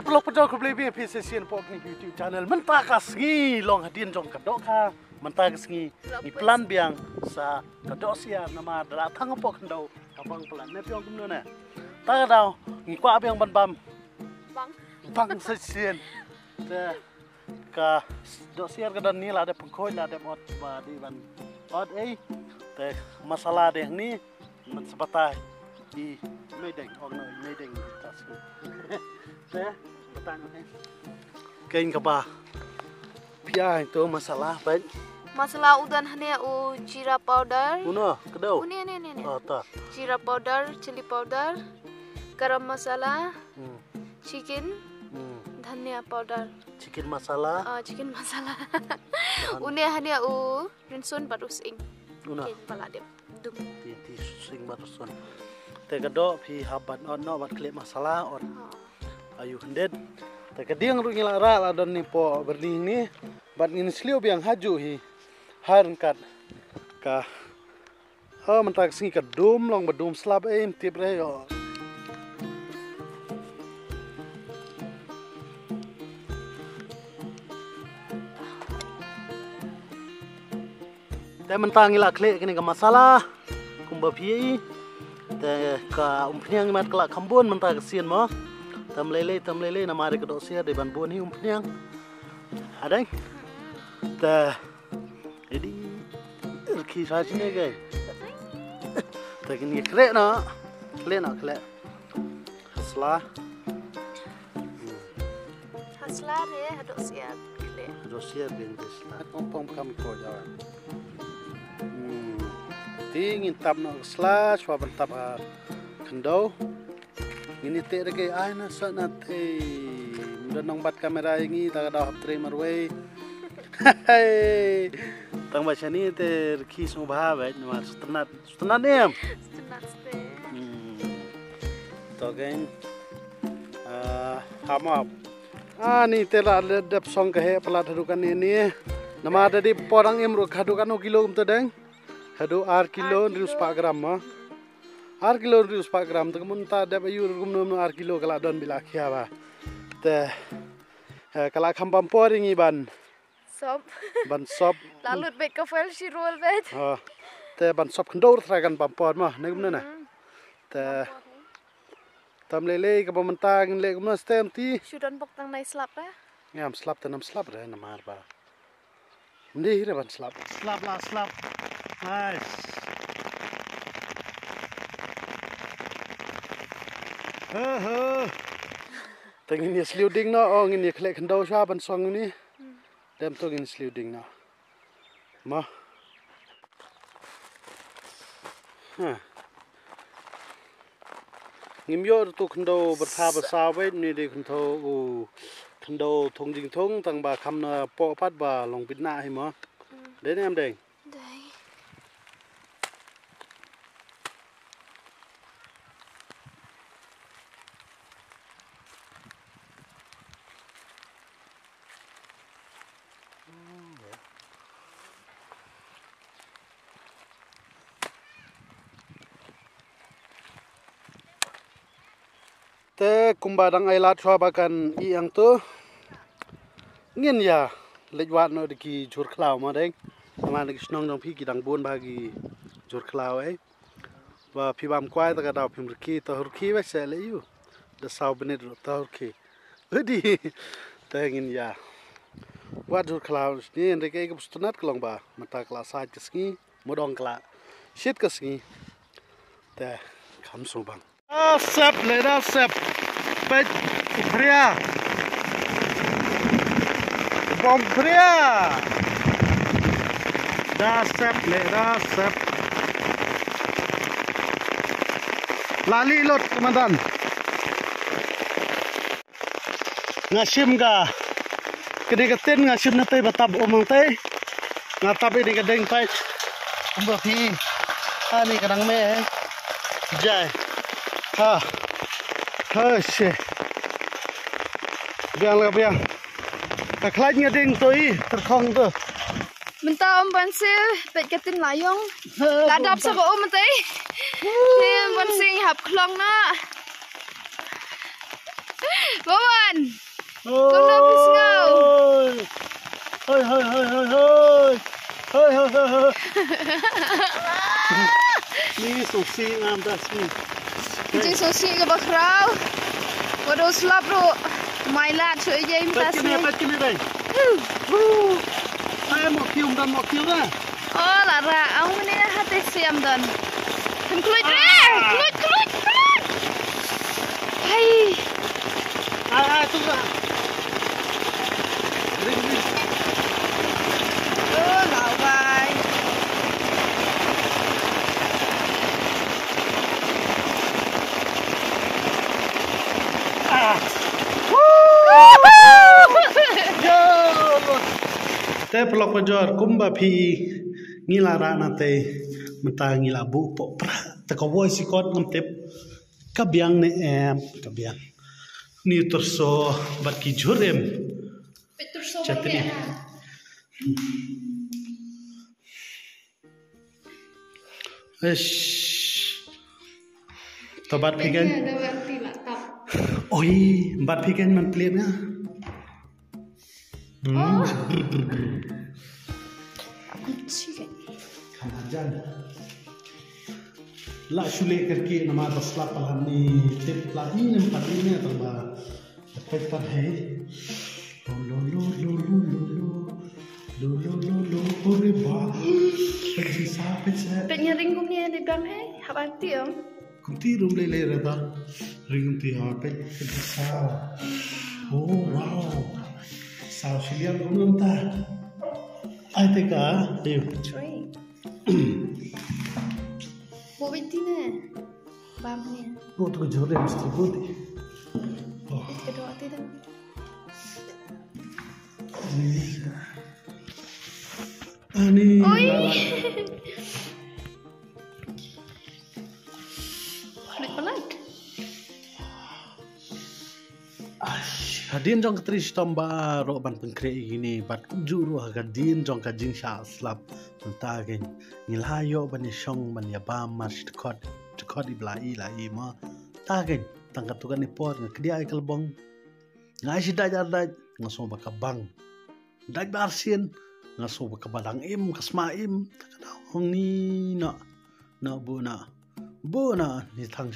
pelok pedok kebeli PCCN pop ni YouTube channel mentakas ngi long hadin jong kadok ka mentakas ngi plan biang sa kadok sia nama dala thang pok kendo abang pelan ne piong kumno ne ta dau ngi kwa biang ban bam bang sesien te ka dok sia ka dan ni la de pengkoi la de ot ba di ban ot te masalah deh ni man sebatai di medeng orang medeng tas te bertanya kain kaba pia itu masalah baik masalah udan hanya jeera powder uno kedau ini oh ta jeera powder chili powder garam masala chicken dhania powder chicken masala ini hanya rinsun baru sing uno pala dia dum ti sing baru son te kedau pi haban on no bat klip masalah on ayu hendet te kediang ru ngilara la don ni po bernih ni bat ngin sliu biang haju hi harn kat ka mentak singi kedum long bedum slab tip re yo te mentang ila kle kini ka masalah kumba pi te ka umpniang mat kala kambun mentang sien mo tam lele na mari kedok sia de ban bon hi umpniang adai te jadi ki sa sini gai te kini kle na hasla re hadok sia kle hadok sia ben desla pom kam ko jawan tingin tap no slash wa tap kendo ini te rege ai na sa na te nong bat kamera ini ta da hap tre marwe tang ba chani te ki so ba ba no mar stanat nem ste to gain hamap ni te la dep song ka he pala dhadukan ini nama ada di porang emro khadukan no kilo um te deng hadu ar kilo rius pak gram ma ar kilo rius pak gram te munta de ayu gum no ar kilo kala don bila khia ba te kala khambam poringi ban sop lalut bet ka fel shirol bet te ban sop khandor tragan pampor ma ne gum na te tam lele ka pamantang le gum na stem ti sudan bok tang nai slap ra ngam slap te nam slap re na mar ba ndi re ban slap nice. Tengin ni sliding na, oh ini kelek kendau siapa ban song ini, dem tu ini sliding na, mah. Ngimyor tu kendau bertapa sawit ni di kendau thong jing thong tang ba kam na po pat ba long bit na hi mah, deh ni am deng. Te kumbadang ailat chua bakan iang tu ngin ya lejwat no diki jur klau ma deng ma diki snong dong pi kidang bon bagi jur klau ba pi bam kwai ta ka daw pim rki ta hurki wa se le yu de saw benit ta hurki edi te ngin ya wat jur klau ni ende ke pustunat klong ba mata kla sa kisngi modong kla shit kisngi te kham so bang sep leda sep pet pria bom pria da sep leda sep lali lot komandan ngasim ga kene katen ngasim na tay batab omang tay ngatap ini kadeng tay umba pi ani kadang me jai ha shit biang la biang ta khlaj nga ding toi terkhong tu minta om bansil bet katin layong ladap sa ko om tay Tim ban sing hap klong na Maman. Ôi. Con đâu biết ngầu. Hơi hơi hơi hơi hơi. Hơi hơi hơi hơi. Ni susi ngam tas ni. Jing sosi ke bakrau. Waduh slap ro. Mailat so je imtas ni. Pat kini đây. Ai một kill ra. Oh, lara, ang ni hati siam don. Kan kluit re. Kluit. Hai. Ai tu ra. Ring. Oh, lão vai. Te pelok pejor kumba pi ngila rana te menta ngila bu po pra te ko voice kot ngam tep kabyang ne kabyang ni terso bat ki jurem chatri to bat pigen oi bat pigen man pliet na Kamajan la shule करके नमाज असला पढ़ाने tip line में पढ़ने तो बा पेपर है लो लो लो लो लो लो लो लो लो लो अरे वाह पैसा पैसा Penyaring kumnya di bang hai, haban tiam. Kunti room ले रहा था रिंग ती हाँ पैसा oh wow sao Australia cũng lắm ta ai thế cả đều Cuy. Bo binti ne. Bam ni. वो तो जोरे मस्ती बोली Kedua tidak. Ani Oi. Kulit pelat. Hadin jong ketris tomba ro ban pengkre ini bat juru hadin jong kajing sha slap mentagen ngilayo ban shong ban ya ba mas tkot iblai lai ma tagen tangkat tukan ni por ngedia ai kalbong ngai si dajar daj ngaso ba kabang daj barsien ngaso ba kabadang im kasmaim takadang ni na bu na ni thang